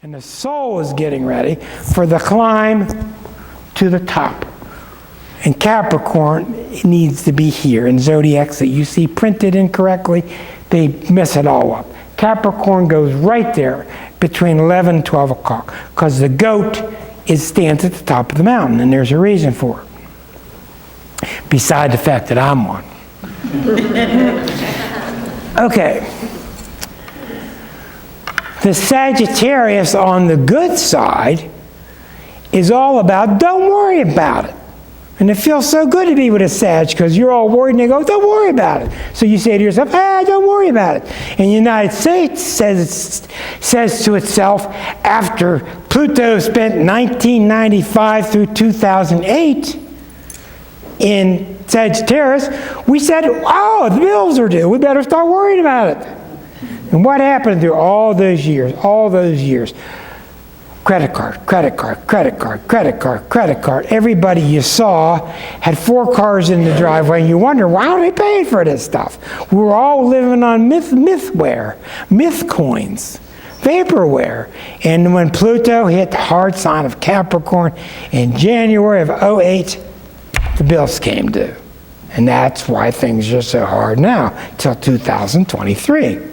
And the soul is getting ready for the climb to the top. And Capricorn needs to be here. In zodiacs that you see printed incorrectly, they mess it all up. Capricorn goes right there between 11 and 12 o'clock because the goat stands at the top of the mountain, and there's a reason for it. Beside the fact that I'm one. Okay. The Sagittarius on the good side is all about don't worry about it. And it feels so good to be with a Sag because you're all worried and they go, don't worry about it. So you say to yourself, don't worry about it. And the United States says to itself, after Pluto spent 1995 through 2008 in Sagittarius, we said, oh, the bills are due. We better start worrying about it. And what happened through all those years? Credit card, credit card, credit card, credit card, credit card. Everybody you saw had 4 cars in the driveway, and you wonder, why are they paying for this stuff? We were all living on mythware, myth coins, vaporware. And when Pluto hit the hard sign of Capricorn in January of 2008, the bills came due. And that's why things are so hard now, till 2023.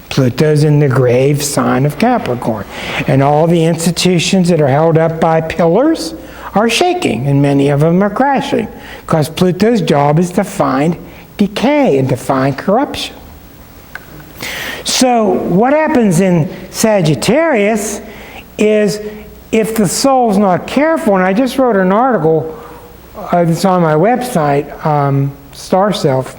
Pluto's in the grave sign of Capricorn. And all the institutions that are held up by pillars are shaking, and many of them are crashing, because Pluto's job is to find decay and to find corruption. So what happens in Sagittarius is if the soul's not careful, and I just wrote an article that's on my website, Star Self,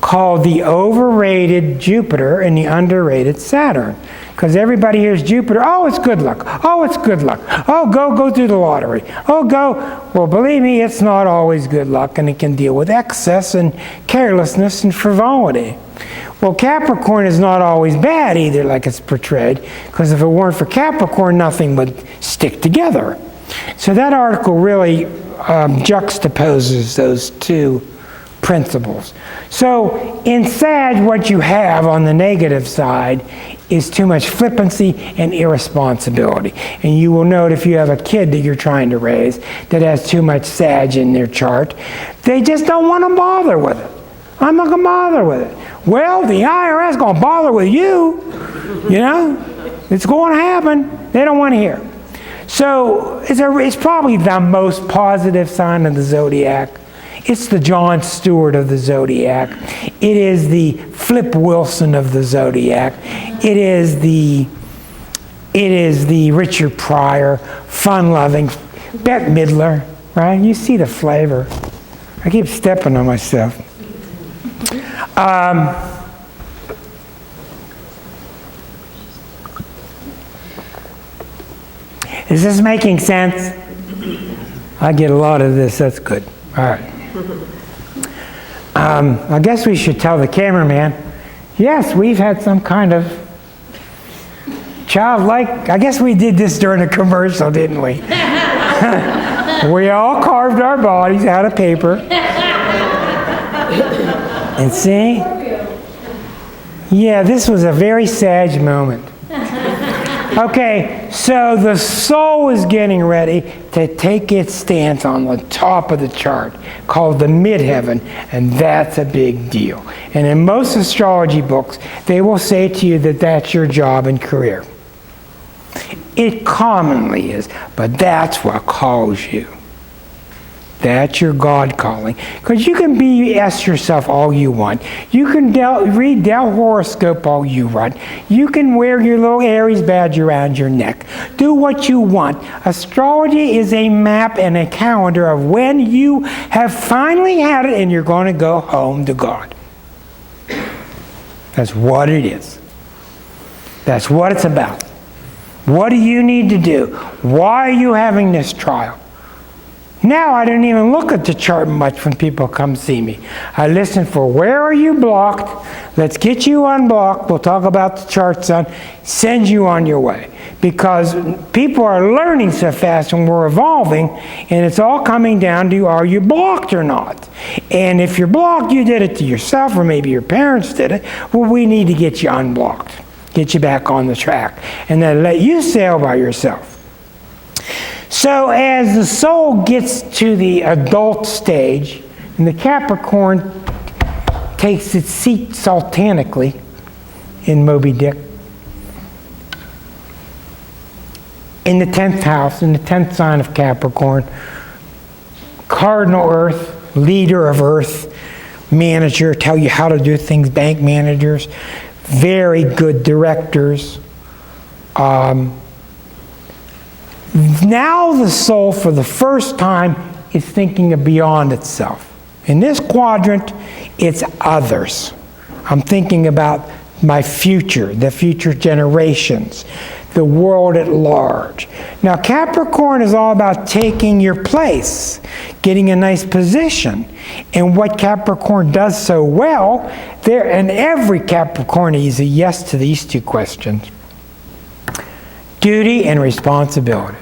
called The Overrated Jupiter and the Underrated Saturn. Because everybody hears Jupiter, oh, it's good luck. Oh, it's good luck. Oh, go do the lottery. Oh, go. Well, believe me, it's not always good luck, and it can deal with excess and carelessness and frivolity. Well, Capricorn is not always bad either, like it's portrayed, because if it weren't for Capricorn, nothing would stick together. So that article really juxtaposes those two principles. So in Sag, what you have on the negative side is too much flippancy and irresponsibility. And you will note if you have a kid that you're trying to raise that has too much Sag in their chart, they just don't want to bother with it. I'm not going to bother with it. Well, the IRS is going to bother with you. You know, it's going to happen. They don't want to hear. So it's probably the most positive sign of the zodiac. It's the Jon Stewart of the zodiac. It is the Flip Wilson of the zodiac. It is the Richard Pryor, fun-loving, Bette Midler, right? You see the flavor. I keep stepping on myself. Is this making sense? I get a lot of this. That's good. All right. I guess we should tell the cameraman, yes, we've had some kind of childlike, I guess we did this during a commercial, didn't we? We all carved our bodies out of paper. And see? Yeah, this was a very Sag moment. Okay, so the soul is getting ready to take its stance on the top of the chart, called the midheaven, and that's a big deal. And in most astrology books, they will say to you that that's your job and career. It commonly is, but that's what calls you. That's your God calling. Because you can BS yourself all you want. You can read Del horoscope all you want. You can wear your little Aries badge around your neck. Do what you want. Astrology is a map and a calendar of when you have finally had it and you're going to go home to God. That's what it is. That's what it's about. What do you need to do? Why are you having this trial? Now I don't even look at the chart much when people come see me. I listen for where are you blocked? Let's get you unblocked. We'll talk about the chart, son. Send you on your way. Because people are learning so fast and we're evolving, and it's all coming down to are you blocked or not? And if you're blocked, you did it to yourself, or maybe your parents did it. Well, we need to get you unblocked. get you back on the track, and then let you sail by yourself. So as the soul gets to the adult stage, and the Capricorn takes its seat sultanically in Moby Dick, in the 10th house, in the 10th sign of Capricorn, cardinal Earth, leader of Earth, manager, tell you how to do things, bank managers, very good directors. Now the soul, for the first time, is thinking of beyond itself. In this quadrant, it's others. I'm thinking about my future, the future generations, the world at large. Now, Capricorn is all about taking your place, getting a nice position. And what Capricorn does so well, and every Capricorn is a yes to these two questions: duty and responsibility.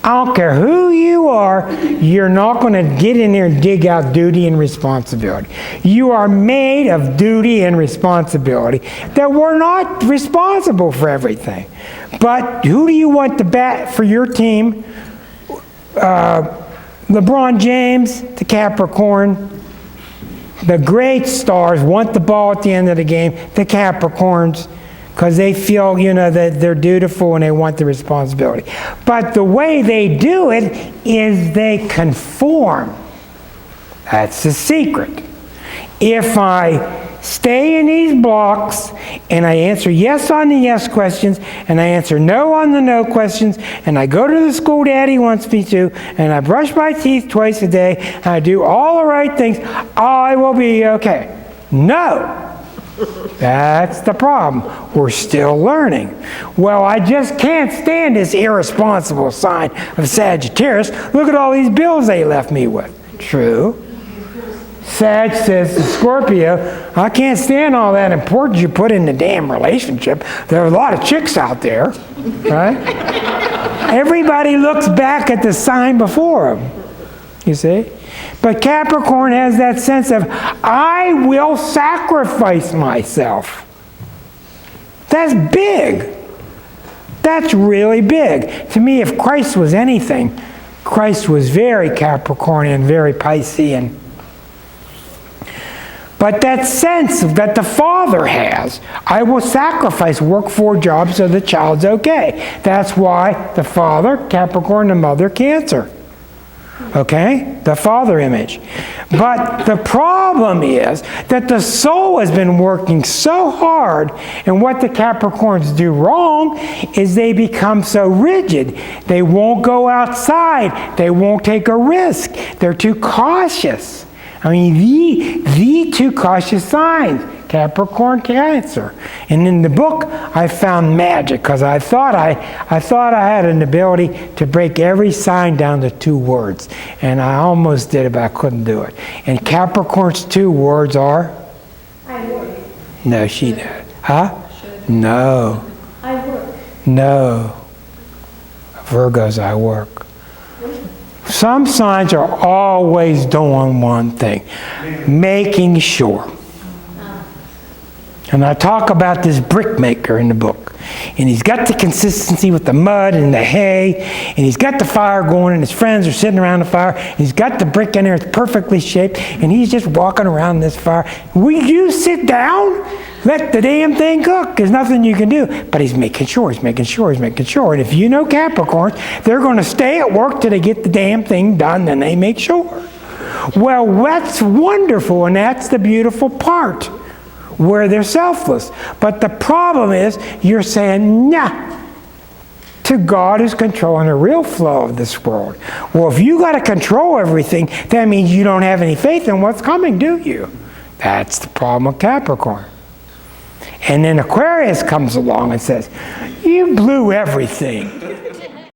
I don't care who you are, you're not going to get in there and dig out duty and responsibility. You are made of duty and responsibility. That we're not responsible for everything. But who do you want to bat for your team? LeBron James, the Capricorn. The great stars want the ball at the end of the game, the Capricorns, because they feel, that they're dutiful and they want the responsibility. But the way they do it is they conform. That's the secret. If I stay in these blocks and I answer yes on the yes questions and I answer no on the no questions and I go to the school daddy wants me to and I brush my teeth twice a day and I do all the right things, I will be okay. No. That's the problem. We're still learning. Well, I just can't stand this irresponsible sign of Sagittarius. Look at all these bills they left me with. True. Sag says to Scorpio, I can't stand all that importance you put in the damn relationship. There are a lot of chicks out there, right? Everybody looks back at the sign before them, you see? But Capricorn has that sense of, I will sacrifice myself. That's big. That's really big. To me, if Christ was anything, Christ was very Capricornian, very Piscean. But that sense that the father has, I will sacrifice, work 4 jobs so the child's okay. That's why the father, Capricorn, the mother, Cancer. Okay? The father image. But the problem is that the soul has been working so hard, and what the Capricorns do wrong is they become so rigid. They won't go outside. They won't take a risk. They're too cautious. I mean, the 2 cautious signs, Capricorn, Cancer. And in the book, I found magic, because I thought I had an ability to break every sign down to 2 words. And I almost did it, but I couldn't do it. And Capricorn's 2 words are? I work. No, she did. Huh? No. I work. No. Virgo's I work. Some signs are always doing one thing, making sure. And I talk about this brick maker in the book. And he's got the consistency with the mud and the hay, and he's got the fire going, and his friends are sitting around the fire, and he's got the brick in there, it's perfectly shaped, and he's just walking around this fire. Will you sit down? Let the damn thing cook. There's nothing you can do. But he's making sure, he's making sure, he's making sure. And if you know Capricorns, they're going to stay at work till they get the damn thing done, then they make sure. Well, that's wonderful, and that's the beautiful part, where they're selfless. But the problem is, you're saying, nah, to God who's controlling the real flow of this world. Well, if you got to control everything, that means you don't have any faith in what's coming, do you? That's the problem with Capricorn. And then Aquarius comes along and says, you blew everything.